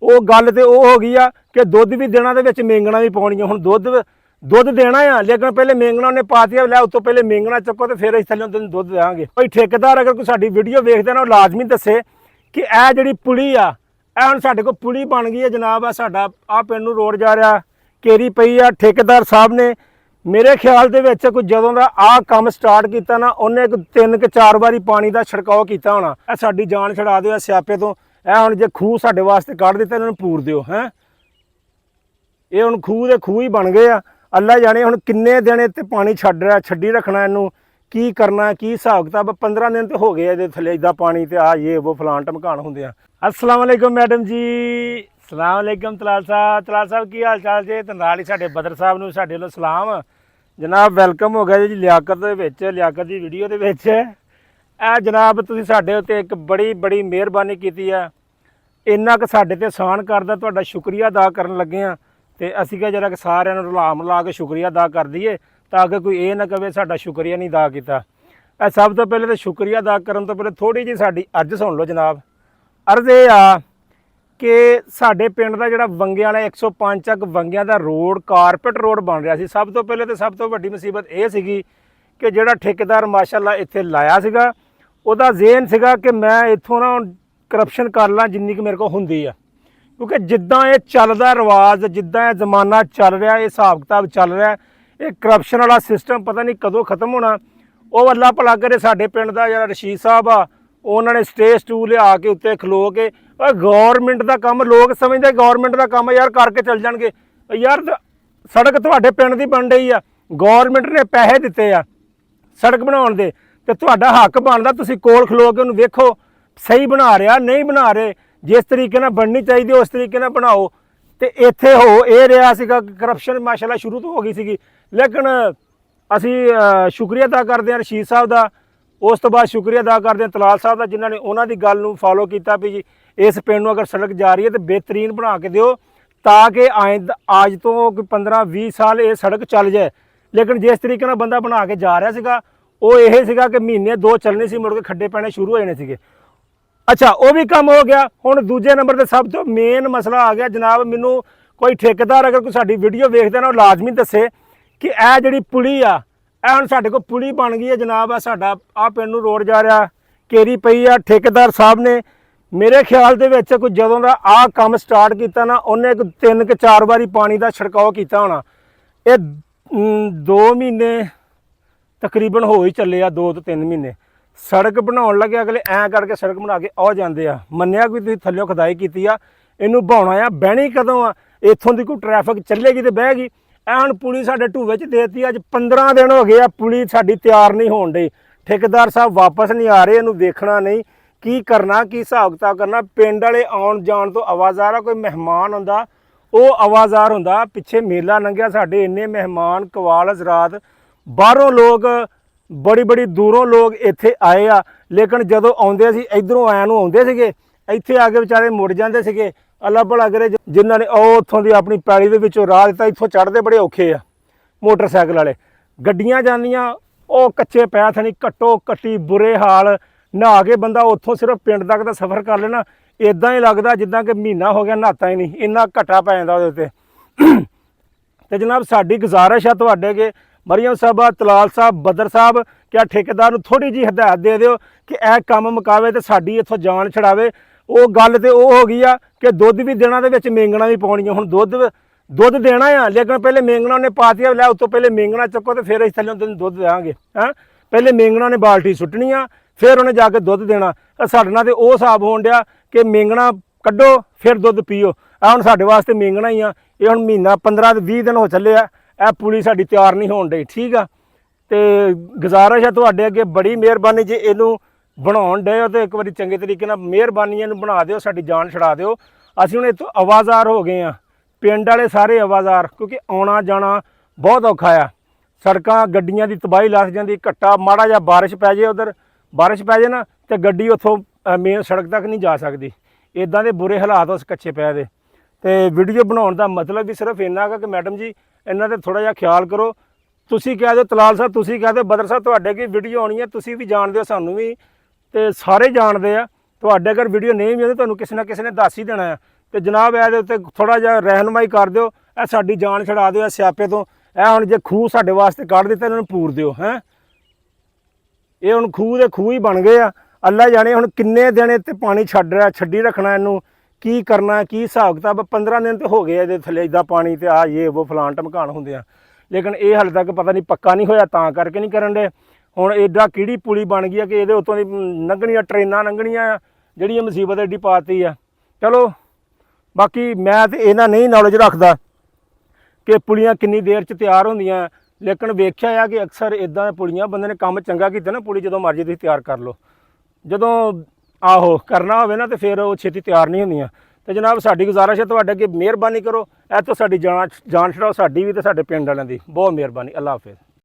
ਉਹ ਗੱਲ ਤੇ ਉਹ ਹੋ ਗਈ ਆ ਕਿ ਦੁੱਧ ਵੀ ਦੇਣਾ ਦੇ ਵਿੱਚ ਮੇਂਗਣਾ ਵੀ ਪਾਉਣੀਆਂ। ਹੁਣ ਦੁੱਧ ਦੇਣਾ ਆ, ਲੇਕਿਨ ਪਹਿਲੇ ਮੇਂਗਣਾ ਉਹਨੇ ਪਾਤੀਆ ਲੈ ਉਤੋਂ ਪਹਿਲੇ ਮੇਂਗਣਾ ਚੱਕੋ ਤੇ ਫਿਰ ਅਸੀਂ ਥੱਲੇ ਤੈਨੂੰ ਦੁੱਧ ਦੇਵਾਂਗੇ। ਕੋਈ ਠੇਕੇਦਾਰ ਅਗਰ ਕੋਈ ਸਾਡੀ ਵੀਡੀਓ ਵੇਖਦਾ ਨਾ ਉਹ ਲਾਜ਼ਮੀ ਦੱਸੇ ਕਿ ਇਹ ਜਿਹੜੀ ਪੁਲੀ ਆ, ਇਹ ਹੁਣ ਸਾਡੇ ਕੋਲ ਪੁਲੀ ਬਣ ਗਈ ਹੈ ਜਨਾਬ। ਆ ਸਾਡਾ ਆ ਪਿੰਡ ਨੂੰ ਰੋਡ ਜਾ ਰਿਹਾ, ਕੇਰੀ ਪਈ ਆ। ਠੇਕੇਦਾਰ ਸਾਹਿਬ ਨੇ ਮੇਰੇ ਖਿਆਲ ਦੇ ਵਿੱਚ ਕੋਈ ਜਦੋਂ ਦਾ ਆਹ ਕੰਮ ਸਟਾਰਟ ਕੀਤਾ ਨਾ, ਉਹਨੇ 3 ਕਿ 4 ਵਾਰੀ ਪਾਣੀ ਦਾ ਛਿੜਕਾਓ ਕੀਤਾ ਹੋਣਾ। ਇਹ ਸਾਡੀ ਜਾਨ ਛੁਡਾ ਦਿਓ ਸਿਆਪੇ ਤੋਂ। ਇਹ ਹੁਣ ਜੇ ਖੂਹ ਸਾਡੇ ਵਾਸਤੇ ਕੱਢ ਦਿੱਤਾ, ਇਹਨਾਂ ਨੂੰ ਪੂਰ ਦਿਓ ਹੈ। ਇਹ ਹੁਣ ਖੂਹ ਦੇ ਖੂਹ ਹੀ ਬਣ ਗਏ ਆ। ਅੱਲਾ ਜਾਣੇ ਹੁਣ ਕਿੰਨੇ ਦਿਨ ਇੱਥੇ ਪਾਣੀ ਛੱਡੀ ਰੱਖਣਾ, ਇਹਨੂੰ ਕੀ ਕਰਨਾ, ਕੀ ਹਿਸਾਬ ਕਿਤਾਬ। 15 ਦਿਨ ਤੇ ਹੋ ਗਏ ਇਹਦੇ ਥੱਲੇ ਇਦਾਂ ਪਾਣੀ ਤੇ ਆ ਇਹ ਉਹ ਫਲਾਣ ਟਮਕਾਣ ਹੁੰਦੇ ਆ। अस्सलाम वालेकुम मैडम जी, सलाम वालेकुम तलाल साहब की हाल चाल जे। तो नाल ही साडे बदर साहब नूं साडे वल्लों सलाम जनाब। वेलकम हो गया जी लियाकत दे विच, लियाकत दी वीडियो दे विच। ਇਹ जनाब तुसीं साडे उत्ते एक बड़ी मेहरबानी कीती है। इन्ना क साडे ते एहसान करदा तुहाडा शुक्रिया अदा करन लगे आ। ते असीं कहा जरा सारिआं नूं रला मिला के शुक्रिया अदा कर दईए ताकि कोई ये ना कहे साडा शुक्रिया नहीं अदा कीता। सब तो पहले तो शुक्रिया अदा करन तो पहले थोड़ी जी साडी अर्ज सुन लो जनाब। अर्ज ये आ कि साडे पिंड दा जिहड़ा वंगियां वाला 105 तक वंगियां दा रोड कारपेट रोड बन रहा सी। सब तो पहले तो सब तो वड्डी मुसीबत ये सीगी कि जिहड़ा ठेकेदार माशाअल्लाह इत्थे लाया सीगा, ਉਹਦਾ ਜ਼ੇਨ ਸੀਗਾ कि मैं इत्थों ना करप्शन कर ਲਾਂ जिन्नी कि मेरे को ਹੁੰਦੀ ਆ। क्योंकि जिद्दां ये ਚੱਲਦਾ रिवाज, जिद्दां ये जमाना चल रहा, ये हिसाब किताब चल रहा, ये करप्शन वाला सिस्टम पता नहीं कदों खत्म होना। ਉਹ अल्लाह भला करे साडे पिंड दा जिहड़ा रशीद साहब आ, उन्होंने स्टेज टू लिया के उत्ते खलो के गौरमेंट का काम, लोग समझते गौरमेंट का काम यार करके चल जाएंगे। यार सड़क तुहाडे पिंड दी बन रही आ, गौरमेंट ने पैसे दिते आ सड़क बनाउण दे, ते तुहाडा हक बनदा तुसीं कोल खलो के उन्हूं वेखो सही बना रहा नहीं बना रहे। जिस तरीके नाल बननी चाहिए उस तरीके नाल बनाओ। ते इत्थे हो ये रहा सीगा करप्शन माशाअल्लाह शुरू तो हो गई सीगी। लेकिन असीं शुक्रिया अदा करदे हां रशीद साहब दा। उस तो बाद शुक्रिया अदा करते हैं तलाल साहब का जिन्होंने उन्होंने गल नूं फॉलो किया भी जी इस पिंड नूं अगर सड़क जा रही है तो बेहतरीन बना के दिओ ताकि अज तो 15-20 साल ये सड़क चल जाए। लेकिन जिस तरीके नाल बंदा बना के जा रहा सीगा वो यह सीगा कि महीने 2 चलने सी, मुड़ के खड्डे पैने शुरू हो जाने सीगे। अच्छा वो भी काम हो गया। हुण दूजे नंबर ते सब तो मेन मसला आ गया जनाब, मैनूं कोई ठेकेदार अगर कोई साडी वीडियो वेखदा ना लाजमी दसे कि यह जिहड़ी पुली आ ਹੁਣ ਸਾਡੇ ਕੋਲ ਪੁਲੀ ਬਣ ਗਈ ਹੈ ਜਨਾਬ। ਆ ਸਾਡਾ ਆ ਪਿੰਡ ਨੂੰ ਰੋਡ ਜਾ ਰਿਹਾ, ਕੇਰੀ ਪਈ ਆ। ਠੇਕੇਦਾਰ ਸਾਹਿਬ ਨੇ ਮੇਰੇ ਖਿਆਲ ਦੇ ਵਿੱਚ ਕੋਈ ਜਦੋਂ ਦਾ ਆਹ ਕੰਮ ਸਟਾਰਟ ਕੀਤਾ ਨਾ, ਉਹਨੇ 3 ਕਿ 4 ਵਾਰੀ ਪਾਣੀ ਦਾ ਛਿੜਕਾਓ ਕੀਤਾ ਹੋਣਾ। ਇਹ 2 ਮਹੀਨੇ ਤਕਰੀਬਨ ਹੋ ਹੀ ਚੱਲੇ ਆ, 2 ਤੋਂ 3 ਮਹੀਨੇ। ਸੜਕ ਬਣਾਉਣ ਲੱਗੇ ਅਗਲੇ ਐਂ ਕਰਕੇ ਸੜਕ ਬਣਾ ਕੇ ਆ ਜਾਂਦੇ ਆ। ਮੰਨਿਆ ਕੋਈ ਤੁਸੀਂ ਥੱਲਿਓਂ ਖੁਦਾਈ ਕੀਤੀ ਆ, ਇਹਨੂੰ ਬਹਾਉਣਾ ਆ, ਬਹਿਣੀ ਕਦੋਂ ਆ? ਇੱਥੋਂ ਦੀ ਕੋਈ ਟ੍ਰੈਫਿਕ ਚੱਲੇਗੀ ਤੇ ਬਹਿ ਗਈ। ਹੁਣ ਪੁਲੀ ਸਾਡੇ ਢੂਵੇ 'ਚ ਦੇਤੀ। ਅੱਜ 15 ਦਿਨ ਹੋ ਗਏ ਆ, ਪੁਲੀ ਸਾਡੀ ਤਿਆਰ नहीं ਹੋਣ ਡਈ। ठेकेदार साहब वापस नहीं आ रहे, इनू देखना नहीं की करना, की हिसाब किताब करना। पिंड वाले आउण जाण तो आवाज़ार आ, कोई मेहमान हुंदा वो आवाज़ार हुंदा। पिछे मेला लंघिया, साडे इन्ने मेहमान कवाल हज़रात बाहरों लोग बड़ी दूरों लोग इत्थे आए आ। लेकिन जदों आउंदे सी इधरों आया नूं आउंदे सीगे, इत्थे आके बेचारे मुड़ जांदे सीगे। अल्लाह भला करे जिन्हां ने उत्थों दी अपनी पैली दे विचों राह दित्ता, इत्थों चढ़दे बड़े औखे आ मोटरसाइकिल वाले। गड्डियां जांदियां ਉਹ ਕੱਚੇ ਪੈਰ ਥਣੀ ਘੱਟੋ ਘੱਟੀ ਬੁਰੇ ਹਾਲ। ਨਹਾ ਕੇ ਬੰਦਾ ਉੱਥੋਂ ਸਿਰਫ ਪਿੰਡ ਤੱਕ ਦਾ ਸਫ਼ਰ ਕਰ ਲੈਣਾ, ਇਦਾਂ ਹੀ ਲੱਗਦਾ ਜਿੱਦਾਂ ਕਿ ਮਹੀਨਾ ਹੋ ਗਿਆ ਨਹਾਤਾ ਹੀ ਨਹੀਂ, ਇੰਨਾ ਘਟਾ ਪੈ ਜਾਂਦਾ ਉਹਦੇ ਉੱਤੇ। ਤੇ ਜਨਾਬ ਸਾਡੀ ਗੁਜ਼ਾਰਿਸ਼ ਆ ਤੁਹਾਡੇ ਅੱਗੇ, ਮਰੀਮ ਸਾਹਿਬਾ, ਤਲਾਲ ਸਾਹਿਬ, ਬਦਰ ਸਾਹਿਬ, ਕਿ ਠੇਕੇਦਾਰ ਨੂੰ ਥੋੜੀ ਜਿਹੀ ਹਦਾਇਤ ਦੇ ਦਿਓ ਕਿ ਇਹ ਕੰਮ ਮੁਕਾਵੇ ਤੇ ਸਾਡੀ ਇੱਥੋਂ ਜਾਨ ਛਡਾਵੇ। ਉਹ ਗੱਲ ਤੇ ਉਹ ਹੋ ਗਈ ਆ ਕਿ ਦੁੱਧ ਵੀ ਦੇਣਾ ਦੇ ਵਿੱਚ ਮੇਂਗਣਾ ਵੀ ਪਾਉਣੀਆਂ। ਹੁਣ ਦੁੱਧ देना आ, लेकिन पहले मेंगना उन्हें पाती लै उतो पहले मेंगना चुको तो फिर थल्लों तेन दुध देंगे। हैं पहले मेंगना ने बाल्टी सुट्टनी आ, फिर उन्हें जाके दुध देना। साडे नाल ते वो हिसाब होण दिया कि मेंगना कड्डो फिर दुध पीओ। हुण साडे वास्ते मेंगना ही आ। ये हुण महीना 15-20 दिन हो चले आ, यह पुली साडी तैयार नहीं होण डई। ठीक आ, ते गुजारिश है तुहाडे अगे, बड़ी मेहरबानी जे इहनूं बनाउण डए हो तो एक बारी चंगे तरीके नाल मेहरबानी इहनूं बना दिओ, साडी जान छुड़ा दिओ। असीं हुण इत्थों आवाज़ार हो गए आ, पिंड वाले सारे आवाज़ार, क्योंकि आना जाना बहुत औखा आ। सड़क गड्डियां की तबाही लस जाती, घट्टा माड़ा जा बारिश पै जाए, उधर बारिश पै जाए ना तो गड्डी उत्थों मेन सड़क तक नहीं जा सकती। इदां दे बुरे हालात उस कच्चे पै दे। तो वीडियो बनाने का मतलब भी सिर्फ इन्ना कि मैडम जी इन्हां ते थोड़ा जिहा ख्याल करो। तुसीं कह दो तलाल साहब, तुसीं कह दो बदर साहब, तुहाडे अगे वीडियो आनी है, तुसीं भी जाणदे हो, सानूं भी, तो सारे जाणदे आ। तुहाडे अगर वीडियो नहीं भी आती तुहानूं किसी ना किसी ने दस ही देना है। ਤੇ ਜਨਾਬ ਇਹਦੇ ਉੱਤੇ ਥੋੜਾ ਜਿਹਾ ਰਹਿਨਮਾਈ ਕਰ ਦਿਓ, ਇਹ ਸਾਡੀ ਜਾਨ ਛਡਾ ਦਿਓ ਇਹ ਸਿਆਪੇ ਤੋਂ। ਇਹ ਹੁਣ ਜੇ ਖੂਹ ਸਾਡੇ ਵਾਸਤੇ ਕੱਢ ਦਿੱਤਾ, ਇਹਨਾਂ ਨੂੰ ਪੂਰ ਦਿਓ ਹੈ। ਇਹ ਹੁਣ ਖੂਹ ਦੇ ਖੂਹ ਹੀ ਬਣ ਗਏ ਆ। ਅੱਲਾ ਜਾਣੇ ਹੁਣ ਕਿੰਨੇ ਦਿਨ ਇੱਥੇ ਪਾਣੀ ਛੱਡੀ ਰੱਖਣਾ, ਇਹਨੂੰ ਕੀ ਕਰਨਾ, ਕੀ ਹਿਸਾਬ ਕਿਤਾਬ। 15 ਦਿਨ ਤੇ ਹੋ ਗਏ ਇਹਦੇ ਥੱਲੇ ਇੱਦਾਂ ਪਾਣੀ ਤੇ ਆ ਇਹ ਉਹ ਫਲਾਣ ਟਮਕਾਣ ਹੁੰਦੇ ਆ, ਲੇਕਿਨ ਇਹ ਹਾਲੇ ਤੱਕ ਪਤਾ ਨਹੀਂ ਪੱਕਾ ਨਹੀਂ ਹੋਇਆ, ਤਾਂ ਕਰਕੇ ਨਹੀਂ ਕਰਨ ਦੇ। ਹੁਣ ਐਡਾ ਕਿਹੜੀ ਪੁਲੀ ਬਣ ਗਈ ਆ ਕਿ ਇਹਦੇ ਉੱਤੋਂ ਦੀ ਲੰਘਣੀਆਂ ਟ੍ਰੇਨਾਂ ਲੰਘਣੀਆਂ, ਜਿਹੜੀ ਮੁਸੀਬਤ ਐਡੀ ਪਾਤੀ ਆ। ਚਲੋ ਬਾਕੀ ਮੈਂ ਤੇ ਇਹਨਾਂ ਨਹੀਂ ਨੌਲੇਜ ਰੱਖਦਾ ਕਿ ਪੁਲੀਆਂ ਕਿੰਨੀ ਦੇਰ 'ਚ ਤਿਆਰ ਹੁੰਦੀਆਂ, ਲੇਕਿਨ ਵੇਖਿਆ ਆ ਕਿ ਅਕਸਰ ਇਦਾਂ ਪੁਲੀਆਂ ਬੰਦੇ ਨੇ ਕੰਮ ਚੰਗਾ ਕੀਤਾ ਨਾ, ਪੁਲੀ ਜਦੋਂ ਮਰਜ਼ੀ ਤੁਸੀਂ ਤਿਆਰ ਕਰ ਲਓ, ਜਦੋਂ ਆਹੋ ਕਰਨਾ ਹੋਵੇ ਨਾ ਤੇ ਫਿਰ ਉਹ ਛੇਤੀ ਤਿਆਰ ਨਹੀਂ ਹੁੰਦੀਆਂ। ਤੇ ਜਨਾਬ ਸਾਡੀ ਗੁਜ਼ਾਰਿਸ਼ ਹੈ ਤੁਹਾਡੇ ਅੱਗੇ, ਮਿਹਰਬਾਨੀ ਕਰੋ ਇਹ ਤੋਂ ਸਾਡੀ ਜਾਨ ਛਡਾਓ, ਸਾਡੀ ਵੀ ਤੇ ਸਾਡੇ ਪਿੰਡ ਵਾਲਿਆਂ ਦੀ। ਬਹੁਤ ਮਿਹਰਬਾਨੀ, ਅੱਲਾ ਹਾਫਿਜ਼।